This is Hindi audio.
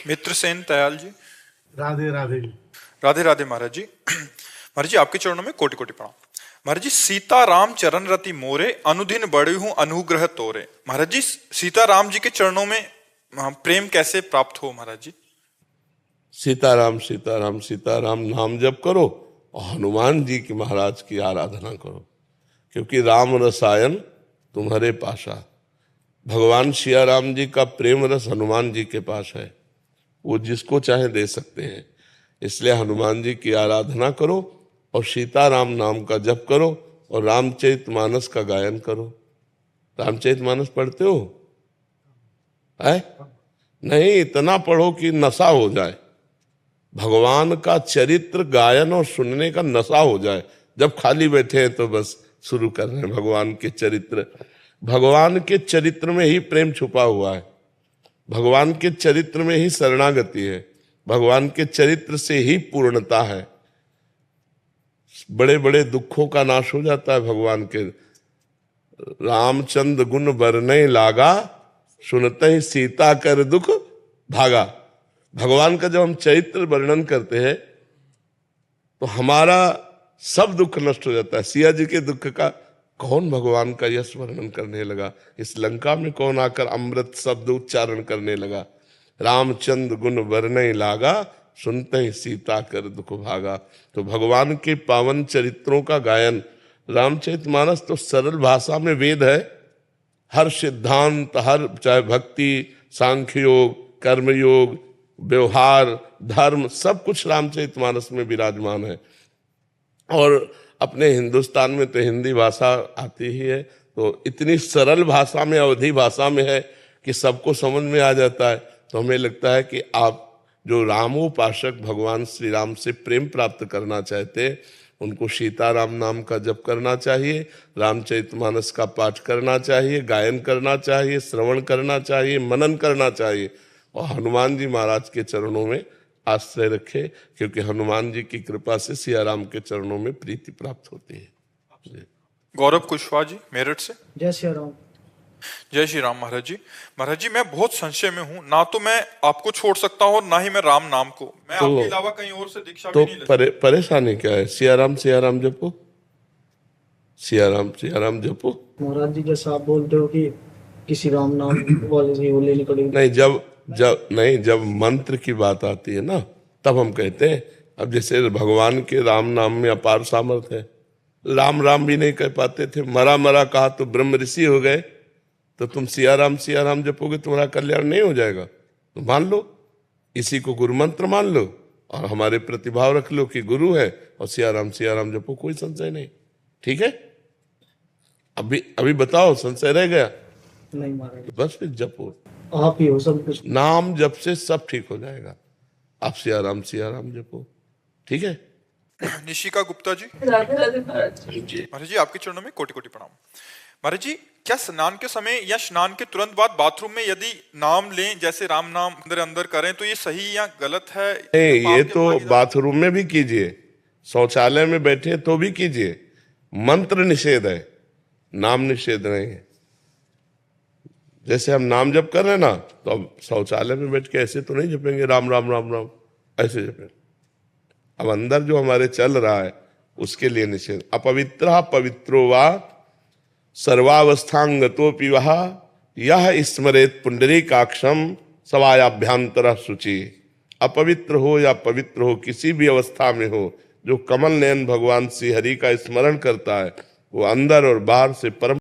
मित्रसेन दयाल जी। राधे राधे जी। राधे राधे महाराज जी। महाराज जी आपके चरणों में कोटि कोटि प्रणाम। महाराज जी, सीता राम चरण रति मोरे, अनुदिन बढ़ी हूं अनुग्रह तोरे। महाराज जी, सीता राम जी के चरणों में प्रेम कैसे प्राप्त हो महाराज जी? सीताराम सीताराम सीताराम नाम जप करो और हनुमान जी की महाराज की आराधना करो, क्योंकि राम रसायन तुम्हारे पासा। भगवान सिया राम जी का प्रेम रस हनुमान जी के पास है, वो जिसको चाहे दे सकते हैं। इसलिए हनुमान जी की आराधना करो और सीताराम नाम का जप करो और रामचरितमानस का गायन करो। रामचरितमानस पढ़ते हो? है नहीं, इतना पढ़ो कि नशा हो जाए, भगवान का चरित्र गायन और सुनने का नशा हो जाए। जब खाली बैठे हैं तो बस शुरू कर रहे हैं भगवान के चरित्र। भगवान के चरित्र में ही प्रेम छुपा हुआ है, भगवान के चरित्र में ही शरणागति है, भगवान के चरित्र से ही पूर्णता है। बड़े बड़े दुखों का नाश हो जाता है भगवान के। रामचंद्र गुण बरने लागा, सुनते ही सीता कर दुख भागा। भगवान का जब हम चरित्र वर्णन करते हैं तो हमारा सब दुख नष्ट हो जाता है। सिया जी के दुख का कौन भगवान का यश वर्णन करने लगा? इस लंका में कौन आकर अमृत शब्द उच्चारण करने लगा? रामचंद्र गुण वर्णय लागा, सुनते ही सीता कर दुख भागा। तो भगवान के पावन चरित्रों का गायन, रामचरितमानस तो सरल भाषा में वेद है। हर सिद्धांत, हर चाहे भक्ति, सांख्य योग, कर्मयोग, व्यवहार, धर्म, सब कुछ रामचरितमानस में विराजमान है। और अपने हिंदुस्तान में तो हिंदी भाषा आती ही है, तो इतनी सरल भाषा में, अवधी भाषा में है कि सबको समझ में आ जाता है। तो हमें लगता है कि आप जो रामोपासक भगवान श्री राम से प्रेम प्राप्त करना चाहते हैं, उनको सीताराम नाम का जप करना चाहिए, रामचरितमानस का पाठ करना चाहिए, गायन करना चाहिए, श्रवण करना चाहिए, मनन करना चाहिए और हनुमान जी महाराज के चरणों में आश्रय रखे, क्योंकि हनुमान जी की कृपा से सिया राम के चरणों में प्रीति प्राप्त होती है। गौरव कुशवाहा जी, मेरठ से। जय श्री राम। जय श्री राम महाराज जी। महाराज जी, मैं बहुत संशय में हूँ, ना तो मैं आपको छोड़ सकता हूँ और ना ही मैं राम नाम को। मैं आपके अलावा कहीं और से दीक्षा भी नहीं ले सकता। परेशानी क्या है? सिया राम जपो, सिया राम जपो। महाराज जी, जैसा आप बोलते हो कि किसी राम नाम वाले से वो लेनी पड़ेगी। नहीं, जब मंत्र की बात आती है ना, तब हम कहते हैं। अब जैसे भगवान के राम नाम में अपार सामर्थ्य है। राम भी नहीं कह पाते थे, मरा कहा तो ब्रह्म ऋषि हो गए। तो तुम सिया राम जपोगे, तुम्हारा कल्याण नहीं हो जाएगा? तो मान लो, इसी को गुरु मंत्र मान लो और हमारे प्रतिभाव रख लो कि गुरु है, और सिया राम जपो, कोई संशय नहीं। ठीक है? अभी बताओ, संशय रह गया? नहीं महाराज। बस फिर जपो, आप ही हो सब कुछ। नाम जप से सब ठीक हो जाएगा। आप सिया राम जपो, ठीक है? निशिका गुप्ता जी। राधे राधे महाराज जी। महाराज जी, आपके चरणों में कोटि कोटि प्रणाम। महाराज जी, क्या स्नान के समय या स्नान के तुरंत बाद बाथरूम में यदि नाम लें, जैसे राम नाम अंदर करें, तो ये सही या गलत है? नहीं, ये तो बाथरूम में भी कीजिए, शौचालय में बैठे तो भी कीजिए। मंत्र निषेध है, नाम निषेध नहीं है। जैसे हम नाम जप कर रहे हैं ना, तो अब शौचालय में बैठ के ऐसे तो नहीं जपेंगे राम, ऐसे जपेंगे। अब अंदर जो हमारे चल रहा है उसके लिए निषेध। अपवित्र पवित्रो वा सर्वावस्थांगतोपि वह यह स्मरेत पुंडरीकाक्षम सवायाभ्यांतर शुचि। अपवित्र हो या पवित्र हो, किसी भी अवस्था में हो, जो कमल नयन भगवान श्री हरि का स्मरण करता है, वो अंदर और बाहर से परम